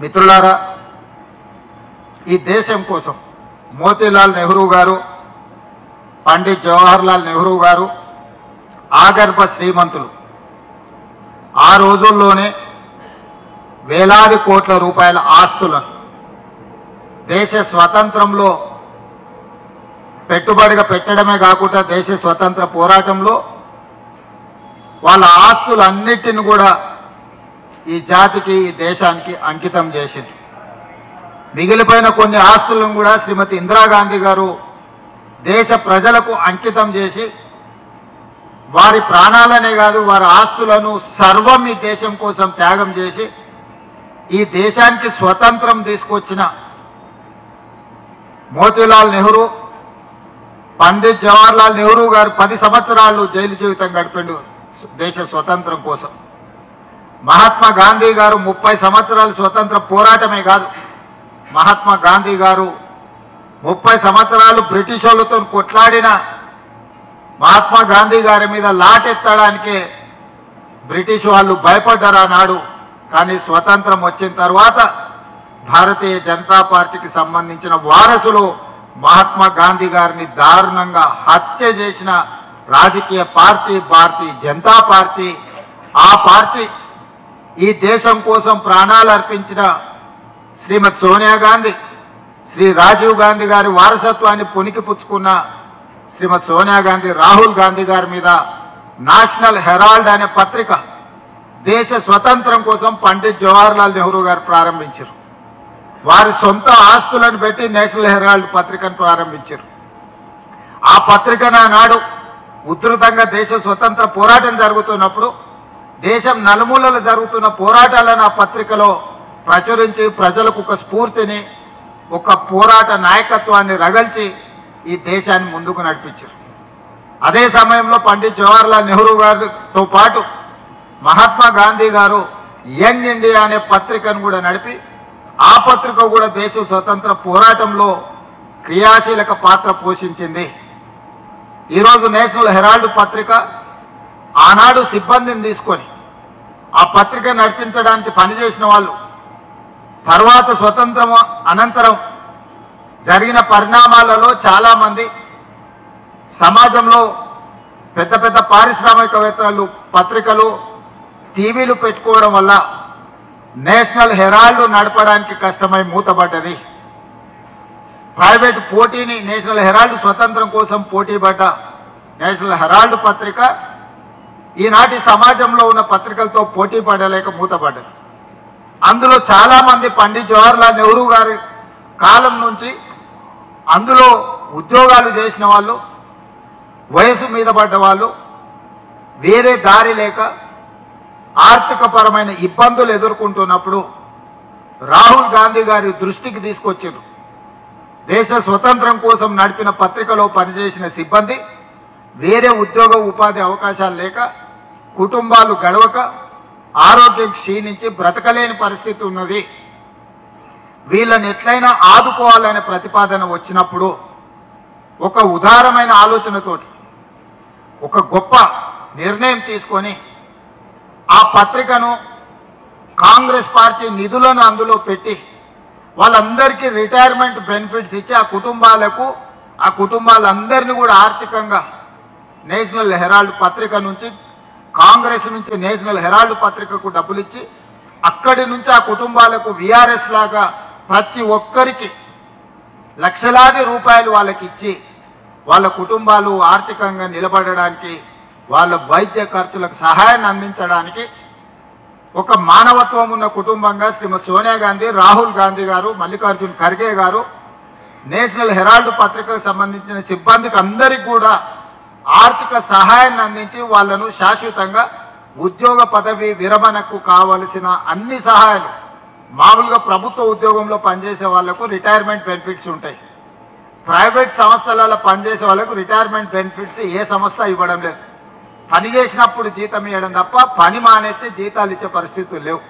మిత్రులారా, ఈ దేశం కోసం మోతీలాల్ నెహ్రూ గారు, పండిట్ జవహర్లాల్ నెహ్రూ గారు ఆగర్భ శ్రీమంతులు. ఆ రోజుల్లోనే వేలాది కోట్ల రూపాయల ఆస్తులను దేశ స్వతంత్రంలో పెట్టుబడిగా పెట్టడమే కాకుండా దేశ స్వతంత్ర పోరాటంలో వాళ్ళ ఆస్తులన్నిటిని కూడా ఈ జాతికి, ఈ దేశానికి అంకితం చేసింది. మిగిలిపోయిన కొన్ని ఆస్తులను కూడా శ్రీమతి ఇందిరాగాంధీ గారు దేశ ప్రజలకు అంకితం చేసి వారి ప్రాణాలనే కాదు వారి ఆస్తులను సర్వం ఈ దేశం కోసం త్యాగం చేసి ఈ దేశానికి స్వతంత్రం తీసుకొచ్చిన మోతీలాల్ నెహ్రూ, పండిట్ జవహర్లాల్ నెహ్రూ గారు 10 సంవత్సరాలు జైలు జీవితం గడిపిండు దేశ స్వతంత్రం కోసం. మహాత్మా గాంధీ గారు 30 సంవత్సరాలు స్వతంత్ర పోరాటమే కాదు, మహాత్మా గాంధీ గారు 30 సంవత్సరాలు బ్రిటిష్ వాళ్ళతో కొట్లాడిన మహాత్మా గాంధీ గారి మీద లాటెత్తడానికే బ్రిటిష్ వాళ్ళు భయపడ్డారు నాడు. కానీ స్వతంత్రం వచ్చిన తర్వాత భారతీయ జనతా పార్టీకి సంబంధించిన వారసులు మహాత్మా గాంధీ గారిని దారుణంగా హత్య చేసిన రాజకీయ పార్టీ భారతీయ జనతా పార్టీ. ఆ పార్టీ ఈ దేశం కోసం ప్రాణాలు అర్పించిన శ్రీమతి సోనియా గాంధీ, శ్రీ రాజీవ్ గాంధీ గారి వారసత్వాన్ని పుణికిపుచ్చుకున్న శ్రీమతి సోనియా గాంధీ, రాహుల్ గాంధీ గారి మీద నేషనల్ హెరాల్డ్ అనే పత్రిక దేశ స్వతంత్రం కోసం పండిట్ జవహర్లాల్ నెహ్రూ గారు ప్రారంభించారు. వారి సొంత ఆస్తులను పెట్టి నేషనల్ హెరాల్డ్ పత్రికను ప్రారంభించారు. ఆ పత్రిక నాడు ఉధృతంగా దేశ స్వతంత్ర పోరాటం జరుగుతున్నప్పుడు దేశం నలుమూలలు జరుగుతున్న పోరాటాలను ఆ పత్రికలో ప్రచురించి ప్రజలకు ఒక స్ఫూర్తిని, ఒక పోరాట నాయకత్వాన్ని రగల్చి ఈ దేశాన్ని ముందుకు నడిపించారు. అదే సమయంలో పండిట్ జవహర్లాల్ నెహ్రూ గారితో పాటు మహాత్మా గాంధీ గారు యంగ్ ఇండియా అనే పత్రికను కూడా నడిపి ఆ పత్రిక కూడా దేశ స్వతంత్ర పోరాటంలో క్రియాశీలక పాత్ర పోషించింది. ఈరోజు నేషనల్ హెరాల్డ్ పత్రిక ఆనాడు సిబ్బందిని తీసుకొని ఆ పత్రిక నడిపించడానికి పనిచేసిన వాళ్ళు తర్వాత స్వతంత్రం అనంతరం జరిగిన పరిణామాలలో చాలామంది సమాజంలో పెద్ద పెద్ద పారిశ్రామికవేత్తలు పత్రికలు, టీవీలు పెట్టుకోవడం వల్ల నేషనల్ హెరాల్డ్ నడపడానికి కష్టమై మూతపడ్డది. ప్రైవేట్ పోటీని నేషనల్ హెరాల్డ్ స్వతంత్రం కోసం పోటీపడ్డ నేషనల్ హెరాల్డ్ పత్రిక ఈనాటి సమాజంలో ఉన్న పత్రికలతో పోటీ పడలేక మూతపడ్డది. అందులో చాలామంది పండిట్ జవహర్లాల్ నెహ్రూ గారి కాలం నుంచి అందులో ఉద్యోగాలు చేసిన వాళ్ళు, వయసు మీద పడ్డ వాళ్ళు వేరే దారి లేక ఆర్థికపరమైన ఇబ్బందులు ఎదుర్కొంటున్నప్పుడు రాహుల్ గాంధీ గారి దృష్టికి తీసుకొచ్చారు. దేశ స్వతంత్రం కోసం నడిపిన పత్రికలో పనిచేసిన సిబ్బంది వేరే ఉద్యోగ ఉపాధి అవకాశాలు లేక, కుటుంబాలు గడవక, ఆరోగ్యం క్షీణించి బ్రతకలేని పరిస్థితి ఉన్నది. వీళ్ళని ఎట్లయినా ఆదుకోవాలనే ప్రతిపాదన వచ్చినప్పుడు ఒక ఉదారమైన ఆలోచనతోటి ఒక గొప్ప నిర్ణయం తీసుకొని ఆ పత్రికను కాంగ్రెస్ పార్టీ నిధులను అందులో పెట్టి వాళ్ళందరికీ రిటైర్మెంట్ బెనిఫిట్స్ ఇచ్చి ఆ కుటుంబాలందరినీ కూడా ఆర్థికంగా నేషనల్ హెరాల్డ్ పత్రిక నుంచి, కాంగ్రెస్ నుంచి నేషనల్ హెరాల్డ్ పత్రికకు డబ్బులు ఇచ్చి అక్కడి నుంచి ఆ కుటుంబాలకు విఆర్ఎస్ లాగా ప్రతి ఒక్కరికి లక్షలాది రూపాయలు వాళ్ళకి ఇచ్చి వాళ్ళ కుటుంబాలు ఆర్థికంగా నిలబడడానికి, వాళ్ళ వైద్య ఖర్చులకు సహాయాన్ని అందించడానికి ఒక మానవత్వం ఉన్న కుటుంబంగా శ్రీమతి సోనియా గాంధీ, రాహుల్ గాంధీ గారు, మల్లికార్జున్ ఖర్గే గారు నేషనల్ హెరాల్డ్ పత్రికకు సంబంధించిన సిబ్బందికి అందరికీ కూడా ఆర్థిక సహాయాన్ని అందించి వాళ్ళను శాశ్వతంగా ఉద్యోగ పదవి విరమణకు కావలసిన అన్ని సహాయాలు, మామూలుగా ప్రభుత్వ ఉద్యోగంలో పనిచేసే వాళ్లకు రిటైర్మెంట్ బెనిఫిట్స్ ఉంటాయి, ప్రైవేట్ సంస్థలలో పనిచేసే వాళ్ళకు రిటైర్మెంట్ బెనిఫిట్స్ ఏ సంస్థ ఇవ్వడం లేదు. పని చేసినప్పుడు జీతం ఇవ్వడం తప్ప పని మానేస్తే జీతాలు ఇచ్చే పరిస్థితులు లేవు.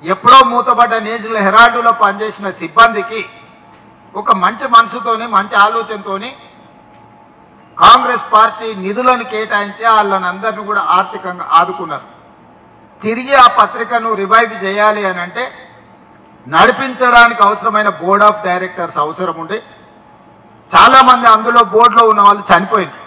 ఎప్పుడో మూతపడ్డ నేషనల్ హెరాల్డ్లో పనిచేసిన సిబ్బందికి ఒక మంచి మనసుతోని, మంచి ఆలోచనతోని కాంగ్రెస్ పార్టీ నిధులను కేటాయించి వాళ్ళని అందరినీ కూడా ఆర్థికంగా ఆదుకున్నారు. తిరిగి ఆ పత్రికను రివైవ్ చేయాలి అని అంటే నడిపించడానికి అవసరమైన బోర్డ్ ఆఫ్ డైరెక్టర్స్ అవసరం ఉండే చాలామంది అందులో బోర్డులో ఉన్న వాళ్ళు చనిపోయింది.